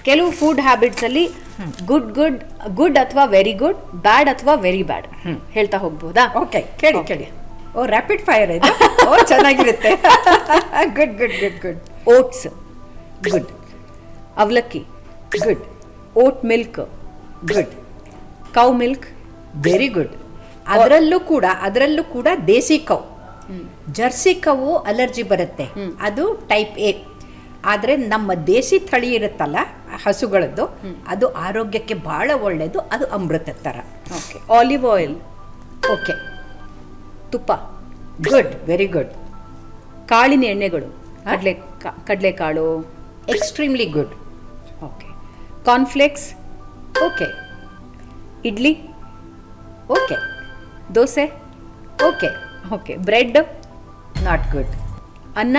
ಕೆಲವು food ಹ್ಯಾಬಿಟ್ಸಲ್ಲಿ good ಅಥವಾ very good, ಬ್ಯಾಡ್ ಅಥವಾ ವೆರಿ ಬ್ಯಾಡ್ ಹೇಳ್ತಾ ಹೋಗ್ಬೋದಾ? ಓಕೆ, ಕೇಳಿ. ಓ, ರ್ಯಾಪಿಡ್ ಫೈರ್ ಇದು. ಓ, ಚೆನ್ನಾಗಿರುತ್ತೆ. Good good good good. Oats good, ಅವಲಕ್ಕಿ good, oat milk good, cow milk very good. ಅದರಲ್ಲೂ ಕೂಡ desi cow. Jersey cow allergy ಬರುತ್ತೆ, ಅದು ಟೈಪ್ ಎ. ಆದರೆ ನಮ್ಮ ದೇಸಿ ತಳಿ ಇರುತ್ತಲ್ಲ ಹಸುಗಳದ್ದು, ಅದು ಆರೋಗ್ಯಕ್ಕೆ ಬಹಳ ಒಳ್ಳೆಯದು, ಅದು ಅಮೃತ ಥರ. ಓಕೆ. ಆಲಿವ್ ಆಯಿಲ್ ಓಕೆ, ತುಪ್ಪ ಗುಡ್, ವೆರಿ ಗುಡ್. ಕಾಳಿನ ಎಣ್ಣೆಗಳು ಕಡಲೆಕಾಳು extremely good. Okay. Cornflakes okay idli okay dosa okay okay. Bread not good. ಅನ್ನ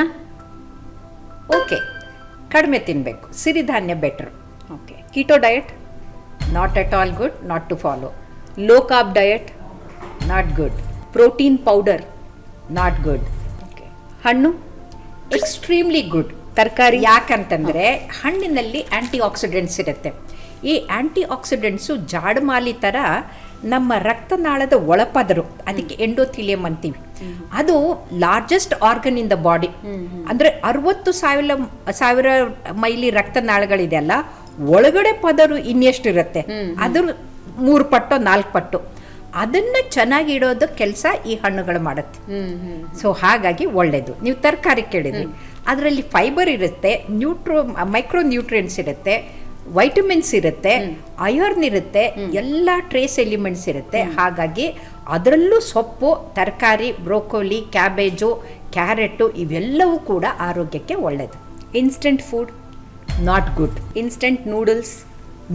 ಓಕೆ, ಕಡಿಮೆ ತಿನ್ನಬೇಕು, ಸಿರಿಧಾನ್ಯ better. Okay. Keto diet not at all good, not to follow. Low carb diet not good. Protein powder not good. Okay. ಹಣ್ಣು extremely good. ತರಕಾರಿ ಯಾಕಂತಂದರೆ ಹಣ್ಣಿನಲ್ಲಿ ಆ್ಯಂಟಿ accidents ಇರುತ್ತೆ. ಈ ಆ್ಯಂಟಿ ಆಕ್ಸಿಡೆಂಟ್ಸು ಜಾಡಮಾಲಿ ಥರ ನಮ್ಮ ರಕ್ತನಾಳದ ಒಳಪದರು, ಅದಕ್ಕೆ ಎಂಡೋಥಿಲಿಯಂ ಅಂತೀವಿ. ಅದು largest organ in the body. ಅಂದರೆ 60,000 ಮೈಲಿ ರಕ್ತನಾಳಗಳಿದೆಯಲ್ಲ, ಒಳಗಡೆ ಪದರು ಇನ್ನೆಷ್ಟಿರುತ್ತೆ, ಅದ್ರ 3 ಪಟ್ಟು 4 ಪಟ್ಟು. ಅದನ್ನು ಚೆನ್ನಾಗಿ ಇಡೋದು ಕೆಲಸ ಈ ಹಣ್ಣುಗಳು ಮಾಡುತ್ತೆ. ಸೊ ಹಾಗಾಗಿ ಒಳ್ಳೆಯದು. ನೀವು ತರಕಾರಿ ಕೇಳಿದ್ರಿ, ಅದರಲ್ಲಿ ಫೈಬರ್ ಇರುತ್ತೆ, ಮೈಕ್ರೋ ನ್ಯೂಟ್ರಿಯೆಂಟ್ಸ್ ಇರುತ್ತೆ, ವೈಟಮಿನ್ಸ್ ಇರುತ್ತೆ, ಅಯರ್ನ್ ಇರುತ್ತೆ, ಎಲ್ಲ ಟ್ರೇಸ್ ಎಲಿಮೆಂಟ್ಸ್ ಇರುತ್ತೆ. ಹಾಗಾಗಿ ಅದರಲ್ಲೂ ಸೊಪ್ಪು, ತರಕಾರಿ, ಬ್ರೋಕೋಲಿ, ಕ್ಯಾಬೇಜು, ಕ್ಯಾರೆಟು ಇವೆಲ್ಲವೂ ಕೂಡ ಆರೋಗ್ಯಕ್ಕೆ ಒಳ್ಳೆಯದು. Instant food not good. Instant noodles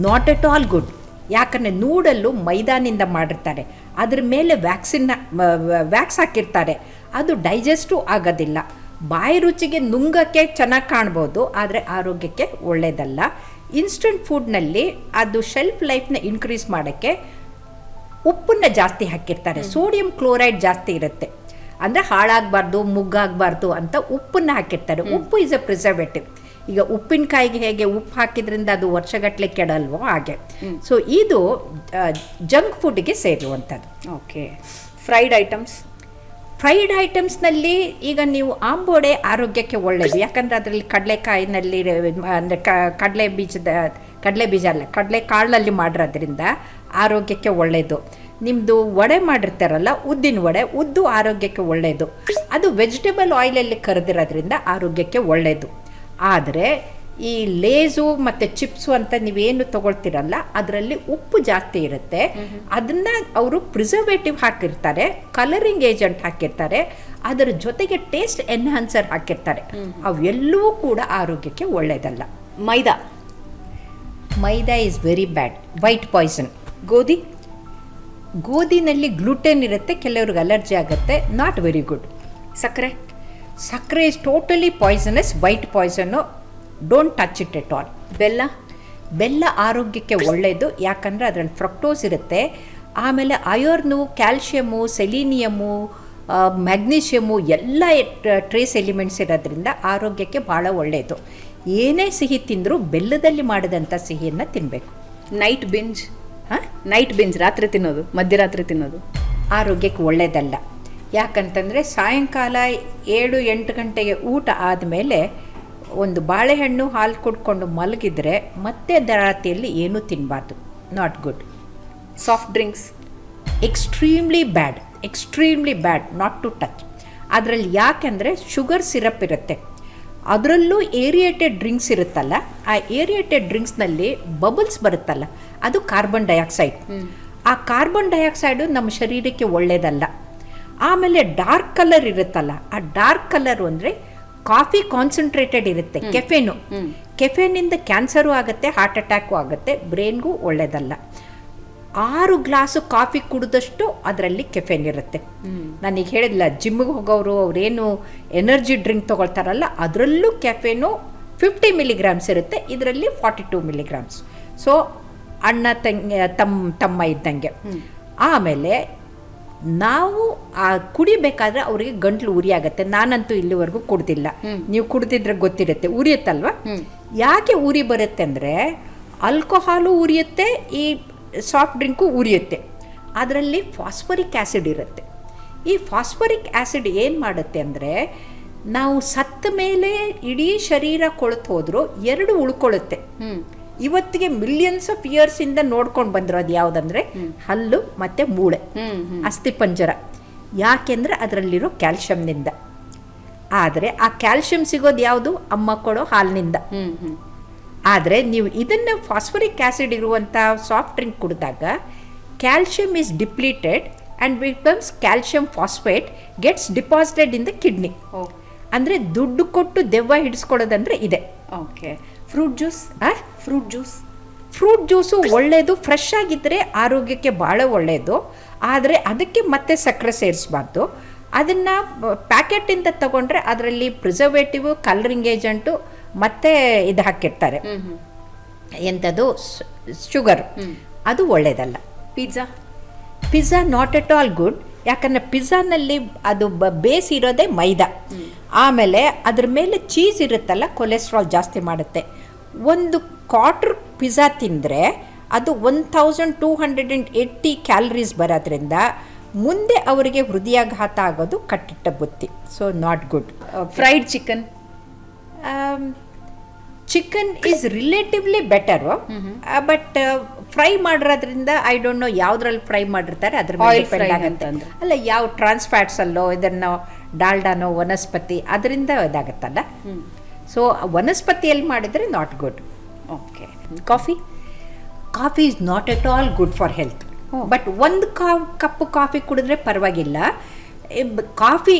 not at all good. ಯಾಕಂದರೆ ನೂಡಲ್ಲು ಮೈದಾನಿಂದ ಮಾಡಿರ್ತಾರೆ, ಅದ್ರ ಮೇಲೆ ವ್ಯಾಕ್ಸ್ ಹಾಕಿರ್ತಾರೆ, ಅದು ಡೈಜೆಸ್ಟು ಆಗೋದಿಲ್ಲ. ಬಾಯಿ ರುಚಿಗೆ ನುಂಗಕ್ಕೆ ಚೆನ್ನಾಗಿ ಕಾಣ್ಬೋದು, ಆದರೆ ಆರೋಗ್ಯಕ್ಕೆ ಒಳ್ಳೆಯದಲ್ಲ. ಇನ್ಸ್ಟೆಂಟ್ ಫುಡ್ನಲ್ಲಿ ಅದು ಶೆಲ್ಫ್ ಲೈಫ್ನ ಇನ್ಕ್ರೀಸ್ ಮಾಡೋಕ್ಕೆ ಉಪ್ಪನ್ನು ಜಾಸ್ತಿ ಹಾಕಿರ್ತಾರೆ, ಸೋಡಿಯಂ ಕ್ಲೋರೈಡ್ ಜಾಸ್ತಿ ಇರುತ್ತೆ. ಅಂದರೆ ಹಾಳಾಗಬಾರ್ದು, ಮುಗ್ಗಾಗಬಾರ್ದು ಅಂತ ಉಪ್ಪನ್ನು ಹಾಕಿರ್ತಾರೆ. ಉಪ್ಪು ಈಸ್ ಎ ಪ್ರಿಸರ್ವೇಟಿವ್. ಈಗ ಉಪ್ಪಿನಕಾಯಿಗೆ ಹೇಗೆ ಉಪ್ಪು ಹಾಕಿದ್ರಿಂದ ಅದು ವರ್ಷಗಟ್ಟಲೆ ಕೆಡಲ್ವೋ ಹಾಗೆ. ಸೊ ಇದು ಜಂಕ್ ಫುಡ್ಗೆ ಸೇರುವಂಥದ್ದು. ಓಕೆ. ಫ್ರೈಡ್ ಐಟಮ್ಸ್ನಲ್ಲಿ ಈಗ ನೀವು ಆಂಬೋಡೆ ಆರೋಗ್ಯಕ್ಕೆ ಒಳ್ಳೆಯದು. ಯಾಕಂದರೆ ಅದರಲ್ಲಿ ಕಡಲೆಕಾಯಿನಲ್ಲಿ ಅಂದರೆ ಕಡಲೆ ಕಾಳಲ್ಲಿ ಮಾಡಿರೋದ್ರಿಂದ ಆರೋಗ್ಯಕ್ಕೆ ಒಳ್ಳೆಯದು. ನಿಮ್ಮದು ವಡೆ ಮಾಡಿರ್ತಾರಲ್ಲ, ಉದ್ದು ಆರೋಗ್ಯಕ್ಕೆ ಒಳ್ಳೆಯದು. ಅದು ವೆಜಿಟೇಬಲ್ ಆಯಿಲಲ್ಲಿ ಕರೆದಿರೋದ್ರಿಂದ ಆರೋಗ್ಯಕ್ಕೆ ಒಳ್ಳೆಯದು. ಆದರೆ ಈ ಲೇಸು ಮತ್ತು ಚಿಪ್ಸು ಅಂತ ನೀವೇನು ತೊಗೊಳ್ತಿರಲ್ಲ, ಅದರಲ್ಲಿ ಉಪ್ಪು ಜಾಸ್ತಿ ಇರುತ್ತೆ. ಅದನ್ನು ಅವರು ಪ್ರಿಸರ್ವೇಟಿವ್ ಹಾಕಿರ್ತಾರೆ, ಕಲರಿಂಗ್ ಏಜೆಂಟ್ ಹಾಕಿರ್ತಾರೆ, ಅದರ ಜೊತೆಗೆ ಟೇಸ್ಟ್ ಎನ್ಹಾನ್ಸರ್ ಹಾಕಿರ್ತಾರೆ. ಅವೆಲ್ಲವೂ ಕೂಡ ಆರೋಗ್ಯಕ್ಕೆ ಒಳ್ಳೆಯದಲ್ಲ. Maida is very bad, white poison. ಗೋಧಿನಲ್ಲಿ ಗ್ಲೂಟೆನ್ ಇರುತ್ತೆ, ಕೆಲವ್ರಿಗೆ ಅಲರ್ಜಿ ಆಗುತ್ತೆ, not very good. Sakkare is totally poisonous, white ಪಾಯ್ಸನ್ನು, don't touch it at all. ಬೆಲ್ಲ ಆರೋಗ್ಯಕ್ಕೆ ಒಳ್ಳೆಯದು, ಯಾಕಂದರೆ ಅದರಲ್ಲಿ ಫ್ರಕ್ಟೋಸ್ ಇರುತ್ತೆ. ಆಮೇಲೆ ಅಯರ್ನು, ಕ್ಯಾಲ್ಶಿಯಮು, ಸೆಲೀನಿಯಮು, ಮ್ಯಾಗ್ನೀಷಿಯಮು ಎಲ್ಲ ಟ್ರೇಸ್ ಎಲಿಮೆಂಟ್ಸ್ ಇರೋದ್ರಿಂದ ಆರೋಗ್ಯಕ್ಕೆ ಭಾಳ ಒಳ್ಳೆಯದು. ಏನೇ ಸಿಹಿ ತಿಂದರೂ ಬೆಲ್ಲದಲ್ಲಿ ಮಾಡಿದಂಥ ಸಿಹಿಯನ್ನು ತಿನ್ನಬೇಕು. ನೈಟ್ ಬಿಂಜ್ ರಾತ್ರಿ ತಿನ್ನೋದು, ಮಧ್ಯರಾತ್ರಿ ತಿನ್ನೋದು ಆರೋಗ್ಯಕ್ಕೆ ಒಳ್ಳೆಯದಲ್ಲ. ಯಾಕಂತಂದರೆ ಸಾಯಂಕಾಲ 7-8 ಗಂಟೆಗೆ ಊಟ ಆದಮೇಲೆ ಒಂದು ಬಾಳೆಹಣ್ಣು ಹಾಲು ಕುಡ್ಕೊಂಡು ಮಲಗಿದರೆ ಮತ್ತೆ ರಾತ್ರಿಯಲ್ಲಿ ಏನೂ ತಿನ್ನಬಾರ್ದು, not good. Soft drinks extremely bad, not to touch. ಅದರಲ್ಲಿ ಯಾಕೆಂದರೆ ಶುಗರ್ ಸಿರಪ್ ಇರುತ್ತೆ, ಅದರಲ್ಲೂ ಏರಿಯೇಟೆಡ್ ಡ್ರಿಂಕ್ಸ್ ಇರುತ್ತಲ್ಲ, ಆ ಏರಿಯೇಟೆಡ್ ಡ್ರಿಂಕ್ಸ್ನಲ್ಲಿ ಬಬಲ್ಸ್ ಬರುತ್ತಲ್ಲ, ಅದು ಕಾರ್ಬನ್ ಡೈಆಕ್ಸೈಡ್. ಆ ಕಾರ್ಬನ್ ಡೈಆಕ್ಸೈಡು ನಮ್ಮ ಶರೀರಕ್ಕೆ ಒಳ್ಳೆಯದಲ್ಲ. ಆಮೇಲೆ ಡಾರ್ಕ್ ಕಲರ್ ಇರುತ್ತಲ್ಲ, ಆ ಡಾರ್ಕ್ ಕಲರು ಅಂದರೆ ಕಾಫಿ ಕಾನ್ಸಂಟ್ರೇಟೆಡ್ ಇರುತ್ತೆ, ಕೆಫೆನಿಂದ ಕ್ಯಾನ್ಸರು ಆಗುತ್ತೆ, ಹಾರ್ಟ್ ಅಟ್ಯಾಕು ಆಗುತ್ತೆ, ಬ್ರೈನ್ಗೂ ಒಳ್ಳೆಯದಲ್ಲ. 6 ಗ್ಲಾಸು ಕಾಫಿ ಕುಡಿದಷ್ಟು ಅದರಲ್ಲಿ ಕೆಫೆನ್ ಇರುತ್ತೆ. ನಾನೀಗ ಹೇಳಿಲ್ಲ, ಜಿಮ್ಮಿಗೆ ಹೋಗೋರು ಅವರೇನು ಎನರ್ಜಿ ಡ್ರಿಂಕ್ ತೊಗೊಳ್ತಾರಲ್ಲ, ಅದರಲ್ಲೂ ಕೆಫೆನು 50 ಮಿಲಿಗ್ರಾಮ್ಸ್ ಇರುತ್ತೆ, ಇದರಲ್ಲಿ 42 ಮಿಲಿಗ್ರಾಮ್ಸ್. ಸೊ ಅಣ್ಣ ತಮ್ಮ ಇದ್ದಂಗೆ. ಆಮೇಲೆ ನಾವು ಆ ಕುಡಿಬೇಕಾದ್ರೆ ಅವರಿಗೆ ಗಂಟ್ಲು ಉರಿ ಆಗುತ್ತೆ. ನಾನಂತೂ ಇಲ್ಲಿವರೆಗೂ ಕುಡ್ದಿಲ್ಲ, ನೀವು ಕುಡ್ದಿದ್ರೆ ಗೊತ್ತಿರುತ್ತೆ, ಉರಿಯುತ್ತಲ್ವ. ಯಾಕೆ ಉರಿ ಬರುತ್ತೆ ಅಂದರೆ ಆಲ್ಕೋಹಾಲು ಉರಿಯುತ್ತೆ, ಈ ಸಾಫ್ಟ್ ಡ್ರಿಂಕು ಉರಿಯುತ್ತೆ. ಅದರಲ್ಲಿ ಫಾಸ್ಫರಿಕ್ ಆ್ಯಸಿಡ್ ಇರುತ್ತೆ. ಈ ಫಾಸ್ಫರಿಕ್ ಆ್ಯಸಿಡ್ ಏನು ಮಾಡುತ್ತೆ ಅಂದರೆ ನಾವು ಸತ್ತ ಮೇಲೆ ಇಡೀ ಶರೀರ ಕೊಳೆತು ಹೋದರೂ 2 ಉಳ್ಕೊಳ್ಳುತ್ತೆ. ಇವತ್ತಿಗೆ ಮಿಲಿಯನ್ಸ್ ಆಫ್ ಇಯರ್ಸಿಂದ ನೋಡ್ಕೊಂಡು ಬಂದಿರೋದು ಯಾವುದಂದ್ರೆ ಹಲ್ಲು ಮತ್ತು ಮೂಳೆ, ಅಸ್ಥಿಪಂಜರ. ಯಾಕೆಂದರೆ ಅದರಲ್ಲಿರೋ ಕ್ಯಾಲ್ಶಿಯಂನಿಂದ. ಆದರೆ ಆ ಕ್ಯಾಲ್ಶಿಯಂ ಸಿಗೋದು ಯಾವುದು? ಅಮ್ಮ ಕೊಡೋ ಹಾಲಿನಿಂದ. ಆದರೆ ನೀವು ಇದನ್ನು ಫಾಸ್ಫರಿಕ್ ಆ್ಯಸಿಡ್ ಇರುವಂಥ ಸಾಫ್ಟ್ ಡ್ರಿಂಕ್ ಕುಡಿದಾಗ calcium is depleted and becomes calcium phosphate gets deposited in the kidney. ಅಂದರೆ ದುಡ್ಡು ಕೊಟ್ಟು ದೆವ್ವ ಹಿಡಿಸ್ಕೊಳ್ಳೋದಂದ್ರೆ ಇದೆ. Okay. Fruit juice? Fruit juice ಒಳ್ಳೆಯದು, ಫ್ರೆಶ್ ಆಗಿದ್ದರೆ ಆರೋಗ್ಯಕ್ಕೆ ಭಾಳ ಒಳ್ಳೆಯದು. ಆದರೆ ಅದಕ್ಕೆ ಮತ್ತೆ ಸಕ್ಕರೆ ಸೇರಿಸಬಾರ್ದು. ಅದನ್ನು ಪ್ಯಾಕೆಟಿಂದ ತಗೊಂಡ್ರೆ ಅದರಲ್ಲಿ ಪ್ರಿಸರ್ವೇಟಿವ್, ಕಲರಿಂಗ್ ಏಜೆಂಟು ಮತ್ತು ಇದು ಹಾಕಿರ್ತಾರೆ, ಎಂಥದ್ದು ಶುಗರ್. ಅದು ಒಳ್ಳೆಯದಲ್ಲ. Pizza not at all good. ಯಾಕಂದರೆ ಪಿಜ್ಜಾನಲ್ಲಿ ಅದು ಬೇಸ್ ಇರೋದೇ ಮೈದಾ. ಆಮೇಲೆ ಅದ್ರ ಮೇಲೆ ಚೀಸ್ ಇರುತ್ತಲ್ಲ, ಕೊಲೆಸ್ಟ್ರಾಲ್ ಜಾಸ್ತಿ ಮಾಡುತ್ತೆ. ಒಂದು ಕ್ವಾರ್ಟರ್ ಪಿಜ್ಜಾ ತಿಂದರೆ ಅದು 1280 ಕ್ಯಾಲರೀಸ್ ಬರೋದ್ರಿಂದ ಮುಂದೆ ಅವರಿಗೆ ಹೃದಯಾಘಾತ ಆಗೋದು ಕಟ್ಟಿಟ್ಟ ಬುತ್ತಿ. So not good. Fried chicken is relatively better, but fry ಮಾಡಿರೋದ್ರಿಂದ ಐ ಡೋಂಟ್ ನೋ ಯಾವುದ್ರಲ್ಲಿ ಫ್ರೈ ಮಾಡಿರ್ತಾರೆ, ಅದ್ರ ಮೇಲೆ ಡಿಪೆಂಡ್ ಆಗುತ್ತೆ. ಅಲ್ಲ, ಯಾವ ಟ್ರಾನ್ಸ್ಫ್ಯಾಟ್ಸಲ್ಲೋ ಇದನ್ನು ಡಾಲ್ಡಾನೋ ವನಸ್ಪತಿ ಅದರಿಂದ ಇದಾಗುತ್ತಲ್ಲ. ಸೊ ವನಸ್ಪತಿಯಲ್ಲಿ ಮಾಡಿದರೆ not good. Okay. Coffee is not at all good for health. But ಒಂದು ಕಪ್ಪು ಕಾಫಿ ಕುಡಿದ್ರೆ ಪರವಾಗಿಲ್ಲ. ಕಾಫಿ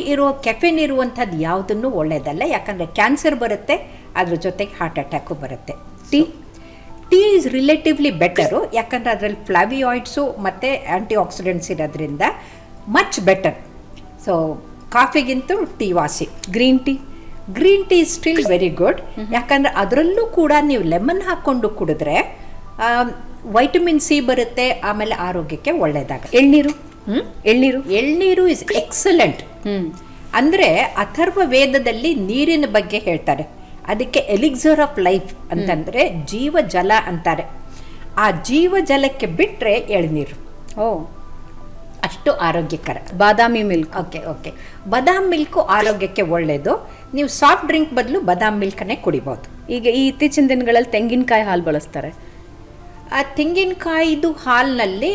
ಕೆಫೆನ್ ಇರುವಂಥದ್ದು ಯಾವುದನ್ನು ಒಳ್ಳೆಯದಲ್ಲ. ಯಾಕಂದರೆ ಕ್ಯಾನ್ಸರ್ ಬರುತ್ತೆ, ಅದ್ರ ಜೊತೆಗೆ ಹಾರ್ಟ್ ಅಟ್ಯಾಕು ಬರುತ್ತೆ. Tea is relatively better. ಯಾಕಂದರೆ ಅದರಲ್ಲಿ ಫ್ಲಾವಿಯಾಯ್ಡ್ಸು ಮತ್ತು ಆ್ಯಂಟಿ ಆಕ್ಸಿಡೆಂಟ್ಸ್ ಇರೋದ್ರಿಂದ ಮಚ್ ಬೆಟರ್. ಸೊ ಕಾಫಿಗಿಂತೂ ಟೀ ವಾಸಿ. Green tea is still very good. ಯಾಕಂದರೆ ಅದರಲ್ಲೂ ಕೂಡ ನೀವು ಲೆಮನ್ ಹಾಕ್ಕೊಂಡು ಕುಡಿದ್ರೆ ವೈಟಮಿನ್ ಸಿ ಬರುತ್ತೆ, ಆಮೇಲೆ ಆರೋಗ್ಯಕ್ಕೆ ಒಳ್ಳೆಯದಾಗುತ್ತೆ. ಎಳ್ನೀರು ಇಸ್ ಎಕ್ಸಲೆಂಟ್. ಅಂದರೆ ಅಥರ್ವ ವೇದದಲ್ಲಿ ನೀರಿನ ಬಗ್ಗೆ ಹೇಳ್ತಾರೆ. ಅದಕ್ಕೆ ಎಲಿಕ್ಸರ್ ಆಫ್ ಲೈಫ್ ಅಂತಂದರೆ ಜೀವಜಲ ಅಂತಾರೆ. ಆ ಜೀವಜಲಕ್ಕೆ ಬಿಟ್ಟರೆ ಎಳ್ನೀರು ಅಷ್ಟು ಆರೋಗ್ಯಕರ. ಬಾದಾಮಿ ಮಿಲ್ಕ್. ಓಕೆ. ಬಾದಾಮ್ ಮಿಲ್ಕು ಆರೋಗ್ಯಕ್ಕೆ ಒಳ್ಳೆಯದು. ನೀವು ಸಾಫ್ಟ್ ಡ್ರಿಂಕ್ ಬದಲು ಬಾದಾಮ್ ಮಿಲ್ಕನ್ನೇ ಕುಡಿಬೋದು. ಈಗ ಈ ಇತ್ತೀಚಿನ ದಿನಗಳಲ್ಲಿ ತೆಂಗಿನಕಾಯಿ ಹಾಲು ಬಳಸ್ತಾರೆ. ಆ ತೆಂಗಿನಕಾಯಿದು ಹಾಲಿನಲ್ಲಿ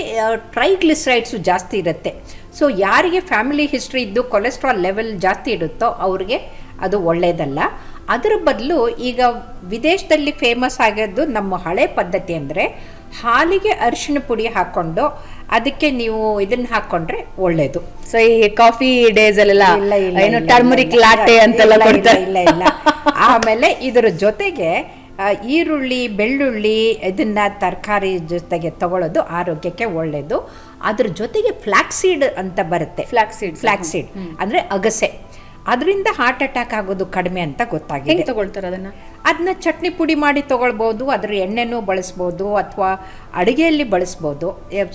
ಟ್ರೈಗ್ಲಿಸರೈಡ್ಸು ಜಾಸ್ತಿ ಇರುತ್ತೆ. ಸೊ ಯಾರಿಗೆ ಫ್ಯಾಮಿಲಿ ಹಿಸ್ಟ್ರಿ ಇದ್ದು ಕೊಲೆಸ್ಟ್ರಾಲ್ ಲೆವೆಲ್ ಜಾಸ್ತಿ ಇರುತ್ತೋ ಅವ್ರಿಗೆ ಅದು ಒಳ್ಳೆಯದಲ್ಲ. ಅದರ ಬದಲು ಈಗ ವಿದೇಶದಲ್ಲಿ ಫೇಮಸ್ ಆಗಿದ್ದು ನಮ್ಮ ಹಳೆ ಪದ್ಧತಿ ಅಂದರೆ ಹಾಲಿಗೆ ಅರಿಶಿಣ ಪುಡಿ ಹಾಕ್ಕೊಂಡು ಅದಕ್ಕೆ ನೀವು ಇದನ್ನು ಹಾಕ್ಕೊಂಡ್ರೆ ಒಳ್ಳೆಯದು. ಸೊ ಈ ಕಾಫಿ ಡೇಸಲ್ಲೆಲ್ಲ ಏನು ಟರ್ಮರಿಕ್ ಲಾಟೆ ಅಂತೆಲ್ಲ ಕೊಡ್ತಾರೆ. ಇಲ್ಲ. ಆಮೇಲೆ ಇದರ ಜೊತೆಗೆ ಈರುಳ್ಳಿ, ಬೆಳ್ಳುಳ್ಳಿ ಇದನ್ನು ತರಕಾರಿ ಜೊತೆಗೆ ತಗೊಳ್ಳೋದು ಆರೋಗ್ಯಕ್ಕೆ ಒಳ್ಳೆಯದು. ಅದ್ರ ಜೊತೆಗೆ ಫ್ಲ್ಯಾಕ್ಸೀಡ್ ಅಂತ ಬರುತ್ತೆ. ಫ್ಲ್ಯಾಕ್ಸೀಡ್ ಅಂದರೆ ಅಗಸೆ. ಅದರಿಂದ ಹಾರ್ಟ್ ಅಟ್ಯಾಕ್ ಆಗೋದು ಕಡಿಮೆ ಅಂತ ಗೊತ್ತಾಗಿದೆ. ತಗೊಳ್ತಾರೆ ಅದನ್ನ ಚಟ್ನಿ ಪುಡಿ ಮಾಡಿ ತೊಗೊಳ್ಬೋದು, ಅದರ ಎಣ್ಣೆನೂ ಬಳಸ್ಬೋದು ಅಥವಾ ಅಡುಗೆಯಲ್ಲಿ ಬಳಸ್ಬೋದು.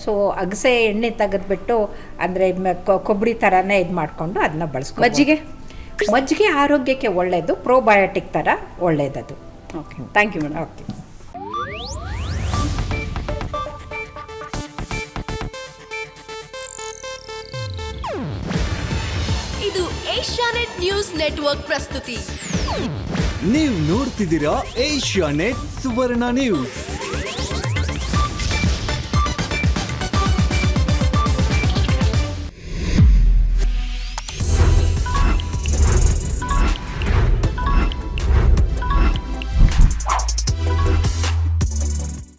ಸೊ ಅಗಸೆ ಎಣ್ಣೆ ತೆಗೆದ್ಬಿಟ್ಟು ಅಂದರೆ ಕೊಬ್ಬರಿ ಥರನೇ ಇದು ಮಾಡಿಕೊಂಡು ಅದನ್ನ ಬಳಸ್ಕೊ. ಮಜ್ಜಿಗೆ ಆರೋಗ್ಯಕ್ಕೆ ಒಳ್ಳೆಯದು, ಪ್ರೋಬಯೋಟಿಕ್ ಥರ ಒಳ್ಳೆಯದದು. Okay, thank you madam. Okay. ಇದು ಏಷ್ಯಾನೆಟ್ ನ್ಯೂಸ್ ನೆಟ್ವರ್ಕ್ ಪ್ರಸ್ತುತಿ. ನೀವು ನೋಡ್ತಿದ್ದೀರಾ ಏಷ್ಯಾನೆಟ್ ಸುವರ್ಣ ನ್ಯೂಸ್.